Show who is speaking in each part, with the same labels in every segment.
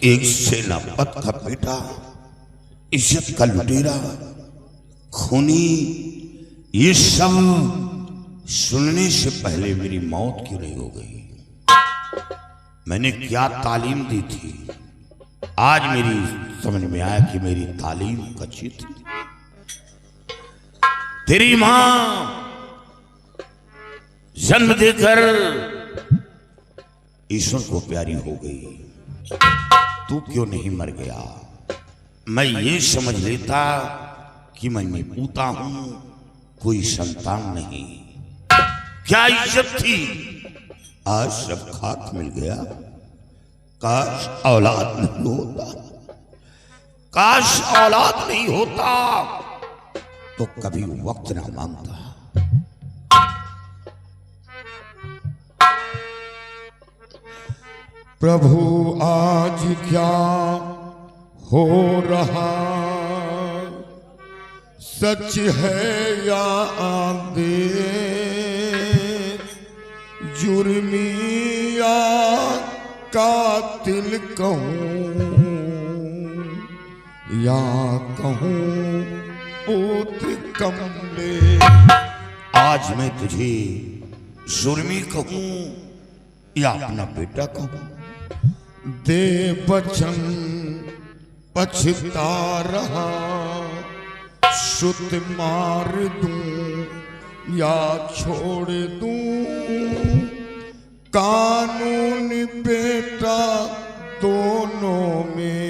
Speaker 1: एक सेनापत का बेटा, इज्जत का लुटेरा, खूनी, ये सब सुनने से पहले मेरी मौत क्यों नहीं हो गई? मैंने क्या तालीम दी थी? आज मेरी समझ में आया कि मेरी तालीम कच्ची थी। तेरी मां जन्म देकर ईश्वर को प्यारी हो गई, तू क्यों नहीं मर गया? मैं ये समझ लेता कि मैं निपूता हूं, कोई संतान नहीं। क्या इज्जत थी, आज सब खाक मिल गया। काश औलाद नहीं होता, काश औलाद नहीं होता तो कभी वक्त ना मांगता।
Speaker 2: प्रभु आज क्या हो रहा, सच है या आदेश, जुर्मी या कातिल कहूँ या कहूँ पूत कमले।
Speaker 1: आज मैं तुझे जुर्मी कहूँ या अपना बेटा कहूँ?
Speaker 2: दे बचन पछता रहा, सुत मार दूं या छोड़ दूं, कानून बेटा दोनों में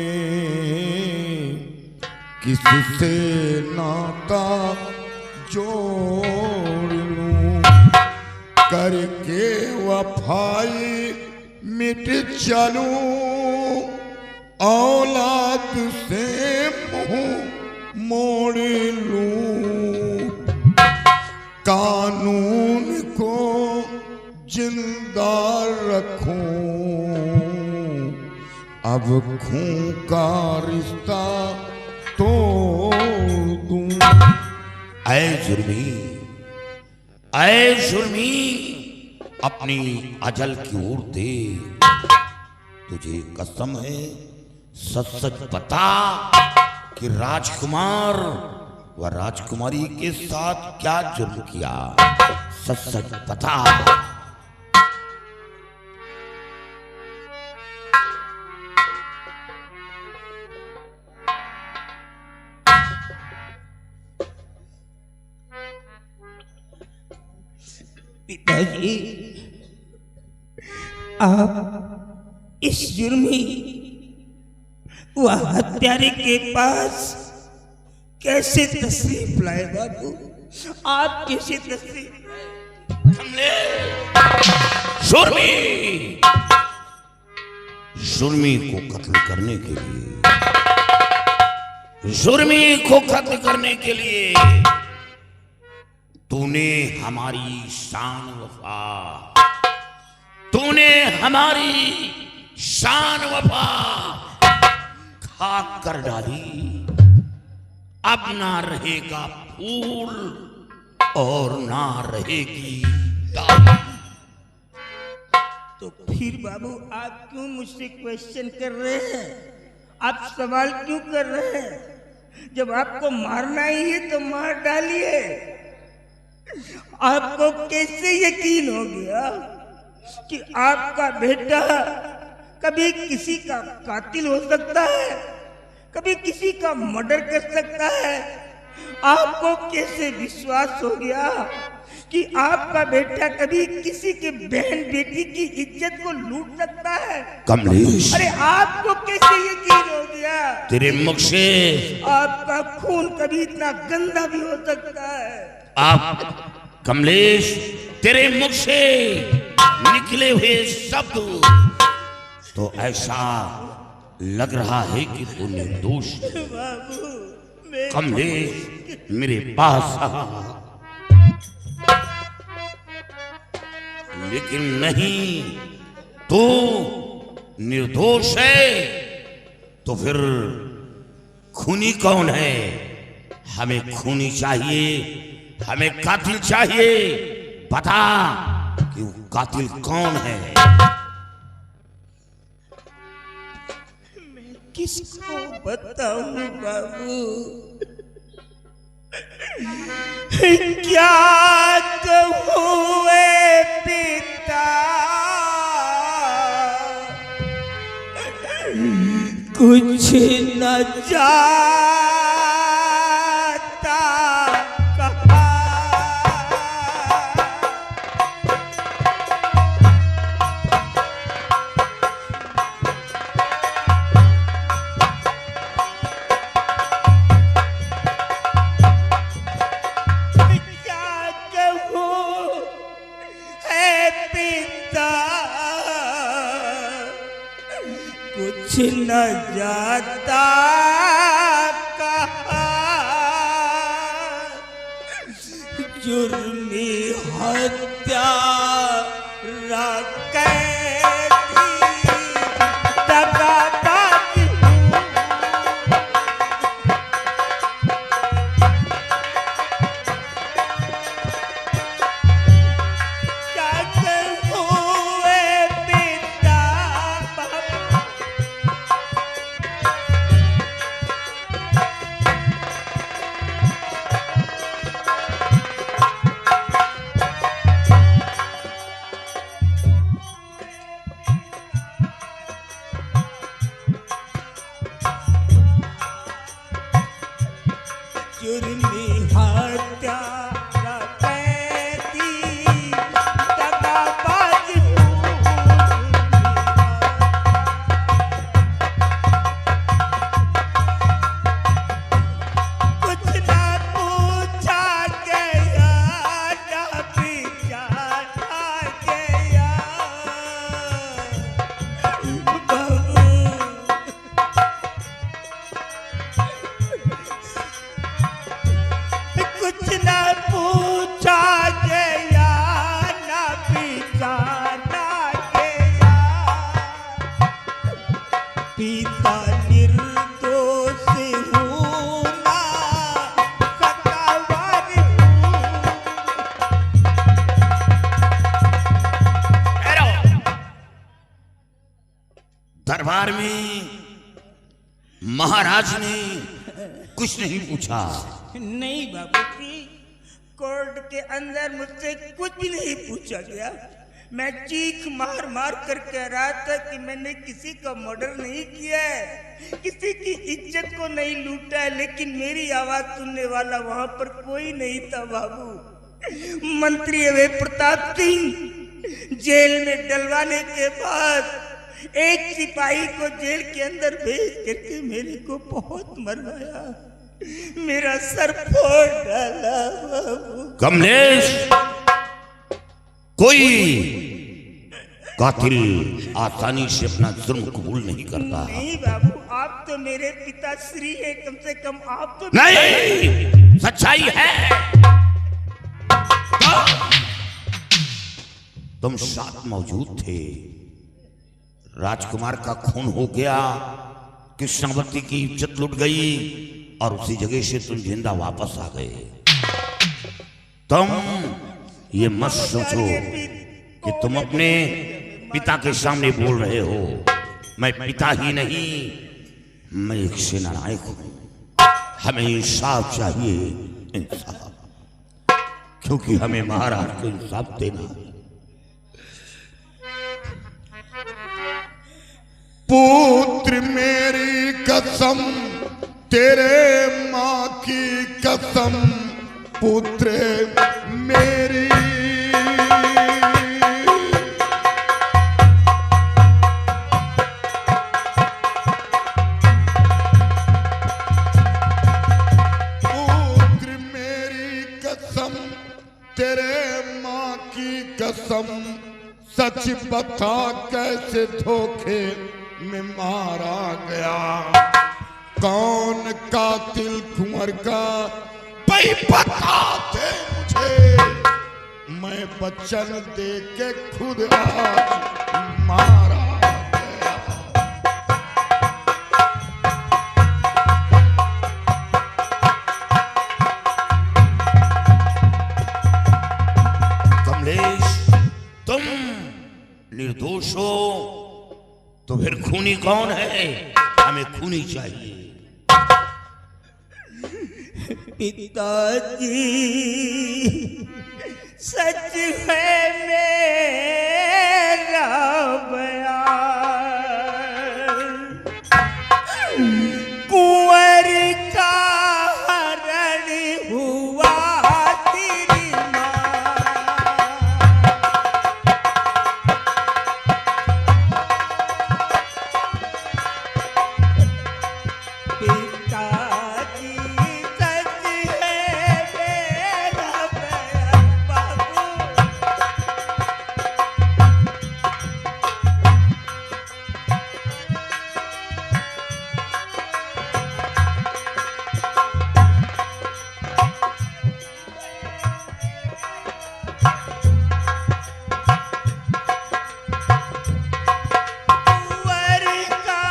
Speaker 2: किससे नाता जोड़ लूं, करके वफाई मिट चलूं, औलाद से मुंह मोड़ लूं, कानून को जिंदा रखूं, अब खून का रिश्ता तोड़ दूं।
Speaker 1: ऐ जुर्मी, ऐ जुर्मी, अपनी अजल की ओर देख। तुझे कसम है, सच सच बता कि राजकुमार व राजकुमारी के साथ क्या जुर्म किया? सच सच बता।
Speaker 3: पिताजी, आप इस जुर्मी व हत्यारे के पास कैसे तशरीफ लाए बाबू? आप कैसे तशरीफ
Speaker 1: जुर्मी, जुर्मी को कत्ल करने के लिए, जुर्मी को कत्ल करने के लिए तूने हमारी शान वफा, तूने हमारी शान वफा खाक कर डाली। अब ना रहेगा फूल और ना रहेगी डाली।
Speaker 3: तो फिर बाबू आप क्यों मुझसे क्वेश्चन कर रहे हैं? आप सवाल क्यों कर रहे हैं? जब आपको मारना ही है तो मार डालिए। आपको कैसे यकीन हो गया कि आपका बेटा कभी किसी का कातिल हो सकता है, कभी किसी का मर्डर कर सकता है? आपको कैसे विश्वास हो गया कि आपका बेटा कभी किसी के बहन बेटी की इज्जत को लूट सकता है?
Speaker 1: कमलेश,
Speaker 3: अरे आपको कैसे यकीन हो गया?
Speaker 1: तेरे मुख से
Speaker 3: आपका खून कभी इतना गंदा भी हो सकता है?
Speaker 1: आप कमलेश, तेरे मुख से निकले हुए शब्द तो ऐसा लग रहा है कि तू निर्दोष। कमलेश, मेरे पास आ, लेकिन नहीं, तू निर्दोष है तो फिर खूनी कौन है? हमें खूनी चाहिए, हमें कातिल चाहिए। बता कि वो कातिल कौन है?
Speaker 3: किसको बताऊं बाबू, क्या कहूँ ए पिता, कुछ न जाता कहा। क्या कहूँ है पिता, कुछ न जाता कहा। जुर्मी हत्या कैदी दगाबाज हूँ। क्या कहूँ ए पिता बाबू, जुर्मी हत्या कैदी दगाबाज हूँ। कुछ ना पूछा गया ना बिचारा गया बाबू। कुछ ना पूछा गया ना बिचारा गया, पिता निर्दोष हूँ ना सतावर हूँ।
Speaker 1: दरबार में महाराज ने कुछ नहीं पूछा।
Speaker 3: नहीं बाबू जी, कोर्ट के अंदर मुझसे कुछ भी नहीं पूछा गया। मैं चीख मार मार कर कह रहा था कि मैंने किसी का मर्डर नहीं किया है, किसी की इज्जत को नहीं लूटा है, लेकिन मेरी आवाज सुनने वाला वहां पर कोई नहीं था बाबू। मंत्री अभय प्रताप सिंह जेल में डलवाने के बाद एक सिपाही को जेल के अंदर भेज करके मेरे को बहुत मरवाया, मेरा सर फोड़ डाला बाबू।
Speaker 1: कमलेश, कोई कातिल आसानी से अपना जुर्म कबूल नहीं करता।
Speaker 3: नहीं बाबू, आप तो मेरे पिताश्री है, कम से कम आप तो
Speaker 1: नहीं, सच्चाई है। तुम साथ मौजूद थे, राजकुमार का खून हो गया, कृष्णावती की इज्जत लुट गई और उसी जगह से तुम जिंदा वापस आ गए। तुम ये मत सोचो कि तुम अपने पिता के सामने बोल रहे हो। मैं पिता ही नहीं, मैं एक सेनानायक हूं। हमें इंसाफ चाहिए, इंसाफ, क्योंकि हमें महाराज को इंसाफ देना है।
Speaker 2: पुत्र मेरी कसम, तेरे माँ की कसम, पुत्र मेरी। पुत्र मेरी कसम, तेरे माँ की कसम, सच बता कैसे धोखे में मारा गया। कौन कातिल कुंवर का भाई बता दे मुझे, मैं वचन दे के खुद आज मारा गया।
Speaker 1: कमलेश, तुम निर्दोष हो, तो फिर खूनी कौन है? हमें खूनी चाहिए।
Speaker 3: पिताजी सच है मेरा बयान, कुंवर का हरण हुआ तेरी मां। पिताजी सच है मेरा बयान बाबू। कुंवर का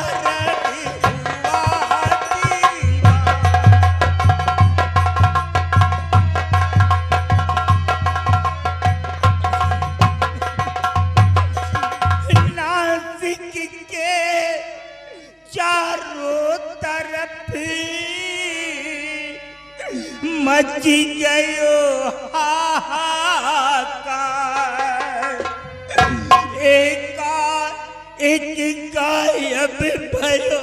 Speaker 3: हरण हुआ तेरी मां। नासिक के चारों तरफ मच गयो हाहाकार, एक गायब भयो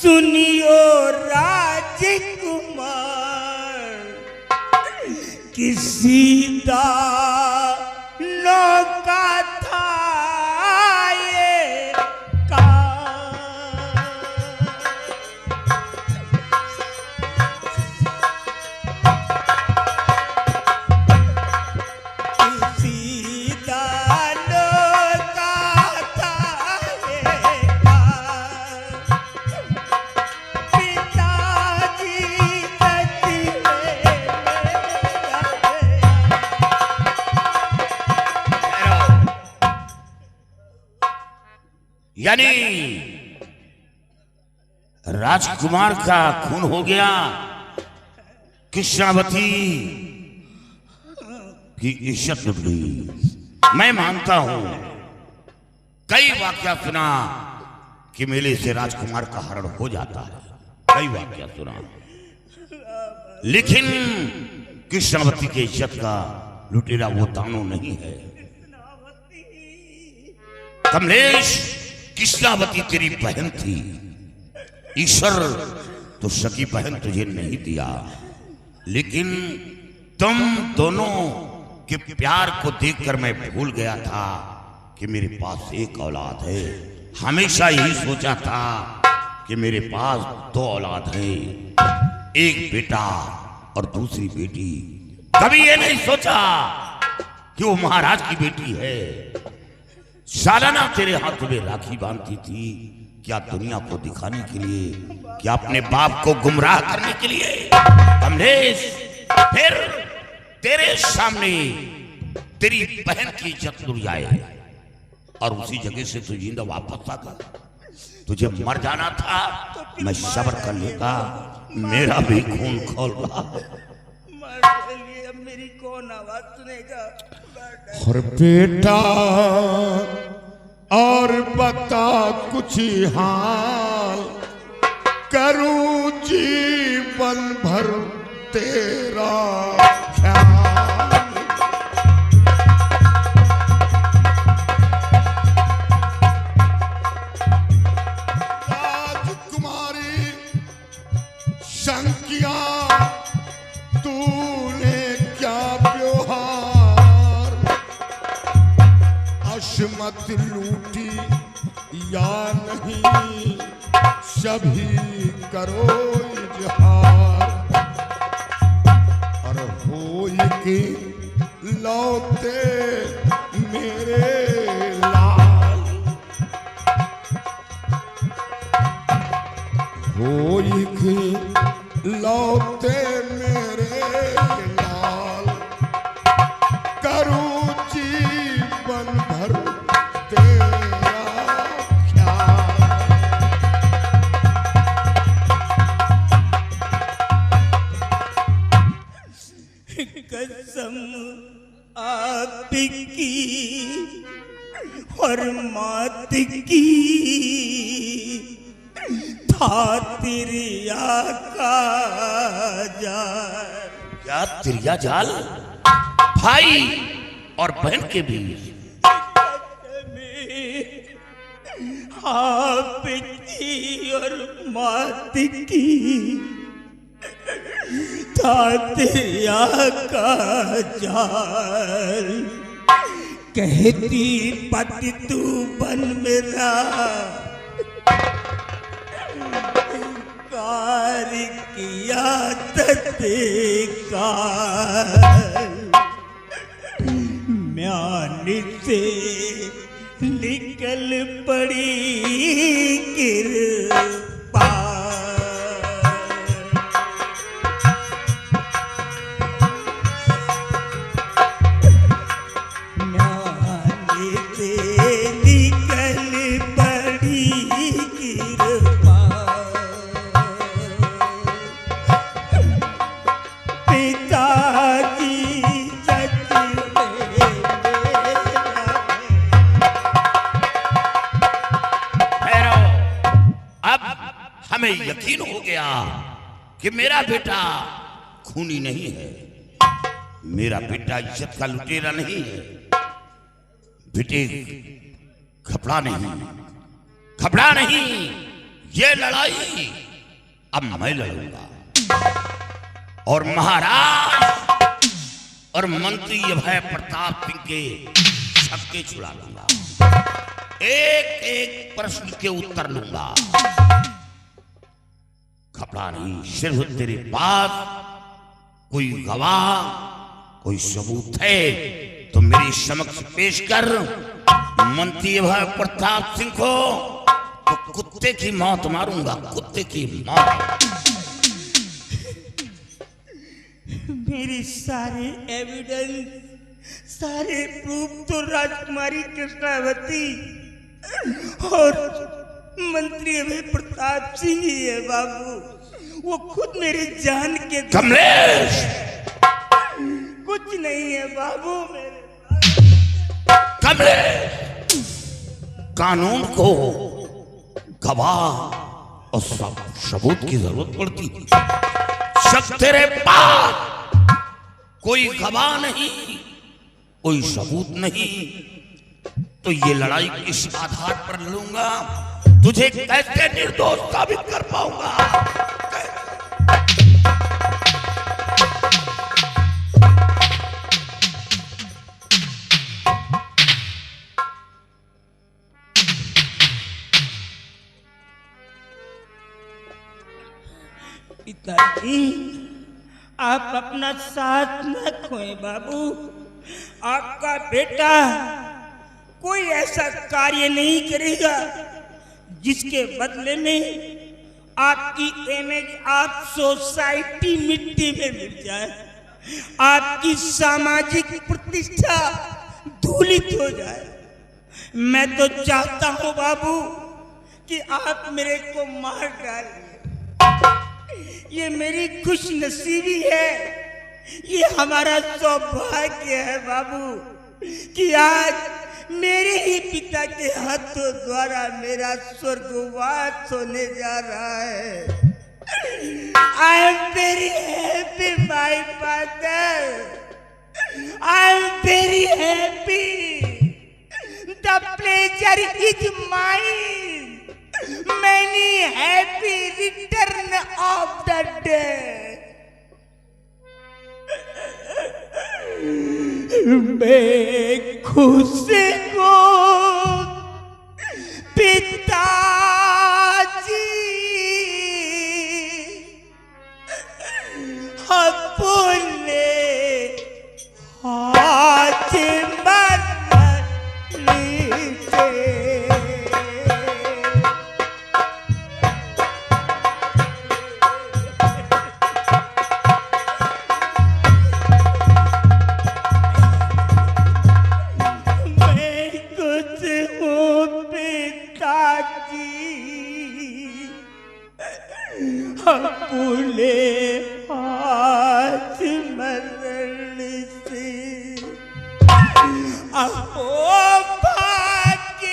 Speaker 3: सुनियो राजकुमार, किसी दानों का था ये कार। किसी दानों का था ये कार। पिताजी सच है मेरा बयान।
Speaker 1: यानी राजकुमार का खून हो गया, कृष्णावती की इज्जत लुट गई। मैं मानता हूं, कई वाकया सुना कि मेले से राजकुमार का हरण हो जाता है, कई वाकया सुना, लेकिन कृष्णावती की इज्जत का लुटेरा वो दानव नहीं है। कमलेश, कृष्णावती तेरी बहन थी, ईश्वर तो सगी बहन तुझे नहीं दिया, लेकिन तुम दोनों के प्यार को देखकर मैं भूल गया था कि मेरे पास एक औलाद है। हमेशा यही सोचा था कि मेरे पास दो औलाद है, एक बेटा और दूसरी बेटी। कभी ये नहीं सोचा कि वो महाराज की बेटी है। सालाना तेरे हाथ में राखी बांधती थी, क्या दुनिया को दिखाने के लिए, क्या अपने बाप को गुमराह करने के लिए। कमलेश, फिर तेरे सामने तेरी बहन की इज्जत लुट जाए और उसी जगह से तू जिंदा वापस आ गया। तुझे मर जाना था, मैं सब्र कर लेता, मेरा भी खून खोल रहा है।
Speaker 3: मर लिए, अब मेरी कौन आवाज सुनेगा?
Speaker 2: और बेटा और बता कुछ हाल, करूं जीवन भर तेरा ख्याल। राजकुमारी शंकिया तूने क्या व्यवहार, अशमत लूटी या नहीं, सभी करो इजहार। और होई के लौटे मेरे लाल, होई के लौटे मेरे लाल, करूं जीवन भर तेरा ख्याल।
Speaker 3: कसम आपकी और मात की तिरिया का जाल।
Speaker 1: क्या तिरिया जाल? भाई और बहन के बीच?
Speaker 3: हाँ, पिता और मात की तिरिया का जाल। कहती पति तू बन मेरा, कार किया तत्काल। म्यान से निकल पड़ी कृपा।
Speaker 1: हमें यकीन हो गया कि मेरा बेटा खूनी नहीं है, मेरा बेटा इज्जत का लुटेरा नहीं है। बेटे घबरा नहीं, घबरा नहीं, ये लड़ाई अब मैं लड़ूंगा और महाराज और मंत्री अभय प्रताप सिंह के छक्के छुड़ा लूंगा। एक एक प्रश्न के उत्तर लूंगा। घबरा नहीं, सिर्फ तेरे पास कोई गवाह, कोई सबूत है तो मेरे समक्ष पेश कर। मंत्री अभय प्रताप सिंह को तो कुत्ते की मौत मारूंगा, कुत्ते की मौत।
Speaker 3: मेरी सारे एविडेंस, सारे प्रूफ तो राजकुमारी कृष्णावती और मंत्री अभय प्रताप सिंह ही है बाबू। वो खुद मेरी जान के
Speaker 1: कमलेश,
Speaker 3: कुछ नहीं है बाबू मेरे।
Speaker 1: कमलेश, कानून को गवाह और सबूत की जरूरत पड़ती है। सब तेरे पास कोई गवाह नहीं, कोई सबूत नहीं, तो ये लड़ाई किस आधार पर लड़ूंगा? तुझे कैसे निर्दोष साबित कर पाऊंगा?
Speaker 3: पिताजी, आप अपना साथ न खोएं बाबू। आपका बेटा कोई ऐसा कार्य नहीं करेगा जिसके बदले में आपकी इमेज, आप सोसाइटी मिट्टी में मिल जाए, आपकी सामाजिक प्रतिष्ठा धूलित हो जाए। मैं तो चाहता हूं बाबू कि आप मेरे को मार डालिए। ये मेरी खुश नसीबी है, ये हमारा सौभाग्य है बाबू कि आज मेरे ही पिता के हाथों द्वारा मेरा स्वर्गवास होने जा रहा है। I am very happy, my father. I am very happy. The pleasure is mine. Many happy return of the day. मैं खुश को पिताजी अपने हाथ मरने से। अपने हाथ मरने से अहो भाग्य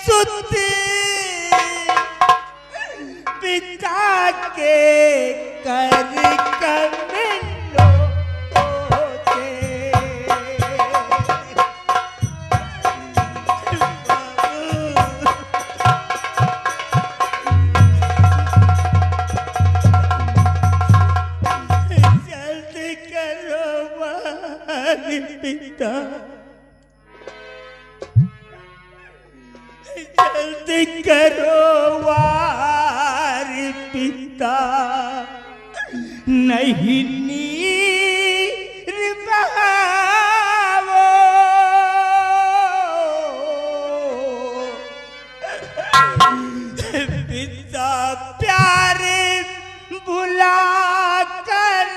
Speaker 3: सुत पिता के कर कमलो जल्दी करो मारे पिता, जल्दी करो वार पिता, नहीं नीर बहावो। पिता प्यारे बुला कर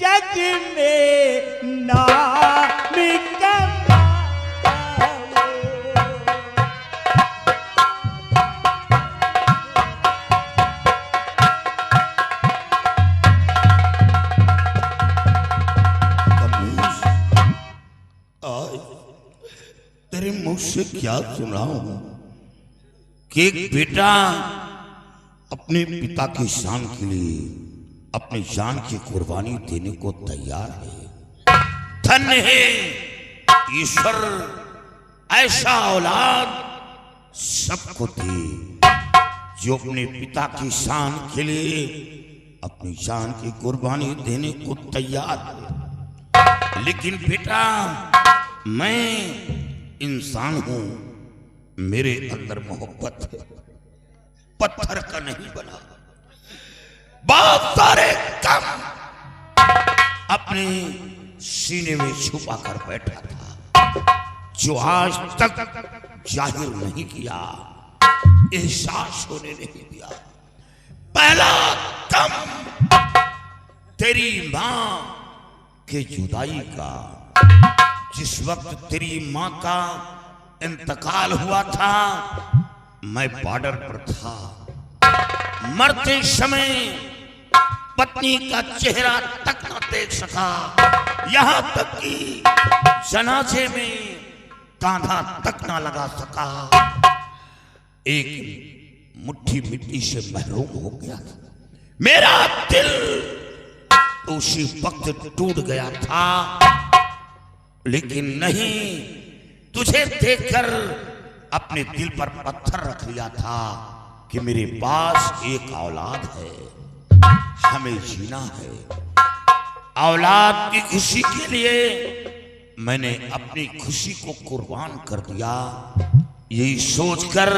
Speaker 3: जग में नाम कमाओ।
Speaker 1: तेरे मुंह से क्या सुनाऊं कि एक बेटा अपने पिता की शान के लिए अपनी जान की कुर्बानी देने को तैयार है। धन्य है ईश्वर ऐसा औलाद सबको दे जो अपने पिता की शान के लिए अपनी जान की कुर्बानी देने को तैयार है। लेकिन बेटा मैं इंसान हूं, मेरे अंदर मोहब्बत है, पत्थर का नहीं बना। बहुत सारे कम अपने सीने में छुपा कर बैठा था जो आज तक जाहिर नहीं किया, एहसास होने नहीं दिया। पहला दम तेरी मां के जुदाई का, जिस वक्त तेरी मां का इंतकाल हुआ था मैं बॉर्डर पर था। मरते समय पत्नी का चेहरा तक न देख सका, यहां तक कि जनाजे में कांधा तक न लगा सका। एक मुट्ठी मिट्टी से महरूम हो गया। मेरा दिल उसी वक्त टूट गया था, लेकिन नहीं, तुझे देखकर अपने दिल पर पत्थर रख लिया था कि मेरे पास एक औलाद है, हमें जीना है। औलाद की खुशी के लिए मैंने अपनी खुशी को कुर्बान कर दिया, यही सोचकर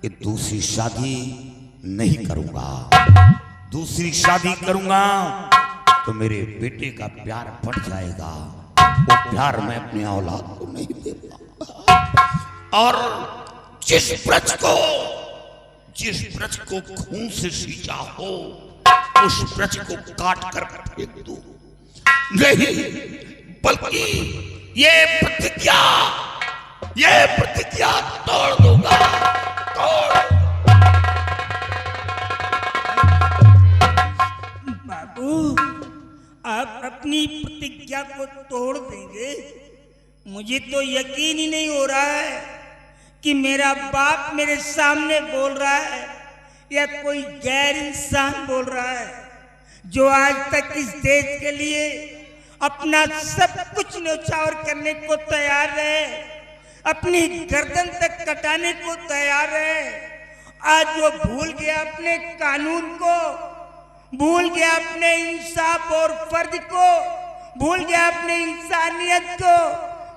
Speaker 1: कि दूसरी शादी नहीं करूंगा। दूसरी शादी करूंगा तो मेरे बेटे का प्यार बढ़ जाएगा, वो प्यार मैं अपनी औलाद को नहीं दे पाऊंगा। और जिस ब्रज को खून से सींचा हो उस ब्रज को काट कर फेंक दूं, नहीं, बल्कि ये प्रतिज्ञा तोड़ दूंगा,
Speaker 3: बाबू आप अपनी प्रतिज्ञा को तोड़ देंगे? मुझे तो यकीन ही नहीं हो रहा है कि मेरा बाप मेरे सामने बोल रहा है या कोई गैर इंसान बोल रहा है जो आज तक इस देश के लिए अपना सब कुछ न्यौछावर करने को तैयार है, अपनी गर्दन तक कटाने को तैयार है। आज वो भूल गया अपने कानून को, भूल गया अपने इंसाफ और फर्ज को, भूल गया अपने इंसानियत को,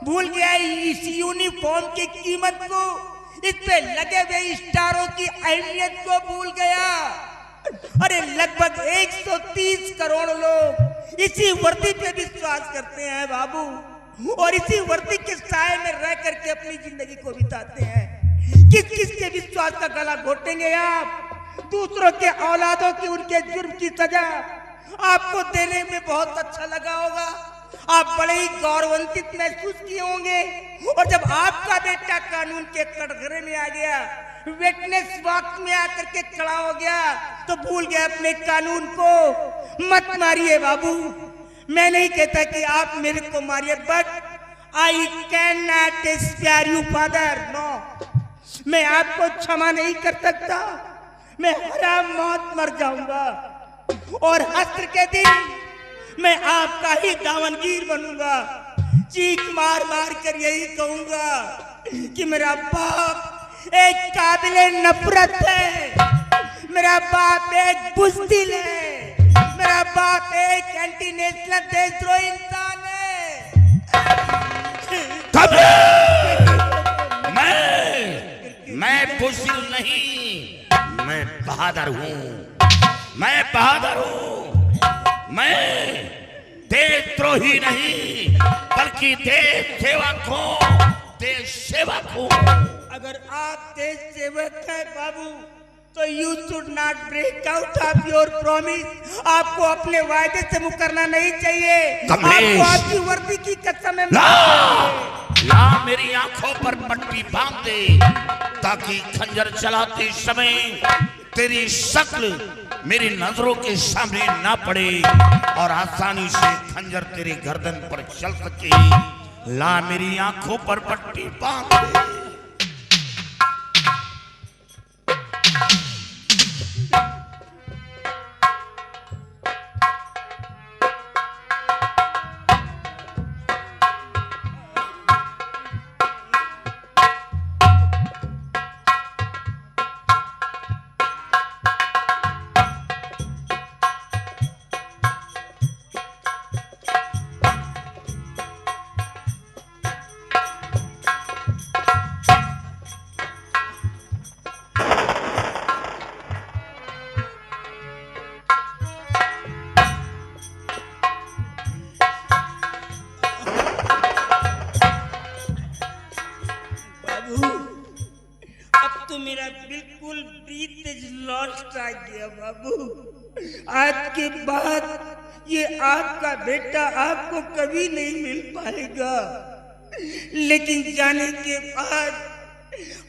Speaker 3: भूल गया इस यूनिफॉर्म की कीमत को, इस पे लगे हुए स्टारों की अहमियत को भूल गया। अरे लगभग 130 करोड़ लोग इसी वर्दी पे विश्वास करते हैं बाबू, और इसी वर्दी के साए में रह करके अपनी जिंदगी को बिताते हैं। किस किस के विश्वास का गला घोटेंगे आप? दूसरों के औलादों की उनके जुर्म की सजा आपको देने में बहुत अच्छा लगा होगा, आप बड़े ही गौरवान्वित महसूस किए होंगे। और जब आपका बेटा कानून के कटघरे में आ गया, विटनेस बॉक्स में आकर के खड़ा हो गया, तो भूल गया अपने कानून को। मत मारिए बाबू, मैं नहीं कहता कि आप मेरे को मारिए, but I can not spare you father, no. मैं आपको क्षमा नहीं कर सकता। मैं हराम मौत मर जाऊंगा और हस्र के दिन मैं आपका ही दावनगीर बनूंगा। चीख मार मार कर यही कहूंगा कि मेरा बाप एक काबिले नफरत है, मेरा बाप एक बुज़दिल है, मेरा बाप एक एंटी नेशनल देशद्रोही इंसान है।
Speaker 1: मैं बुज़दिल नहीं, मैं बहादुर हूँ, मैं बहादुर हूँ। मैं देशद्रोही नहीं बल्कि देश सेवक हूँ, देश सेवक हूँ।
Speaker 3: अगर आप देश सेवक हैं बाबू तो you should not break out of your promise. आपको अपने वायदे से मुकरना नहीं चाहिए। आपको आपकी वर्दी की कसम है।
Speaker 1: ला मेरी आंखों पर पट्टी बांध दे ताकि खंजर चलाते समय तेरी शक्ल मेरी नजरों के सामने ना पड़े और आसानी से खंजर तेरे गर्दन पर चल सके। ला मेरी आंखों पर पट्टी बांध दे।
Speaker 3: मेरा बिल्कुल ब्रीथ इज लॉस्ट आ गया बाबू। आज के बाद ये आपका बेटा आपको कभी नहीं मिल पाएगा, लेकिन जाने के बाद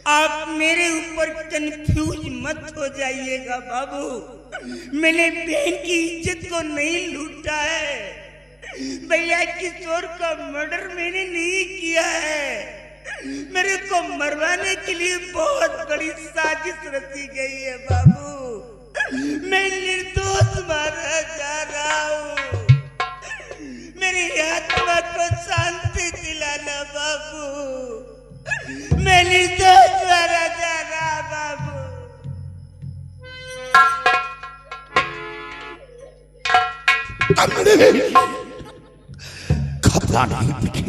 Speaker 3: आप मेरे ऊपर कंफ्यूज मत हो जाइएगा बाबू। मैंने बहन की इज्जत को नहीं लूटा है, भैया किशोर का मर्डर मैंने नहीं किया है। मेरे को मरवाने के लिए बहुत बड़ी साजिश रची गई है बाबू। मैं निर्दोष मारा जा रहा हूँ। मेरी आत्मा को शांति दिलाना बाबू। मैं निर्दोष मारा जा रहा बाबू।
Speaker 1: घबरा नहीं बेटी,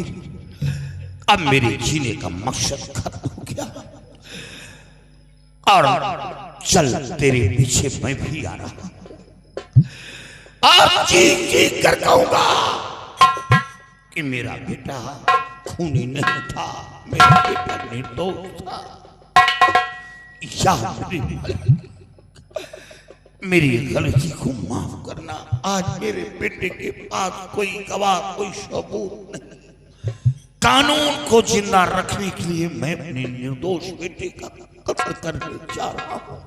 Speaker 1: अब मेरे जीने का मकसद खत्म हो गया और चल तेरे पीछे मैं भी आ रहा हूं। अब चीख चीख कर कहूंगा कि मेरा बेटा खूनी नहीं था, मेरा बेटा निर्दोष था। या मेरी गलती को माफ करना। आज मेरे बेटे के पास कोई गवाह, कोई सबूत नहीं। कानून को जिंदा रखने के लिए मैं अपने निर्दोष बेटे का कत्ल करने जा रहा हूं।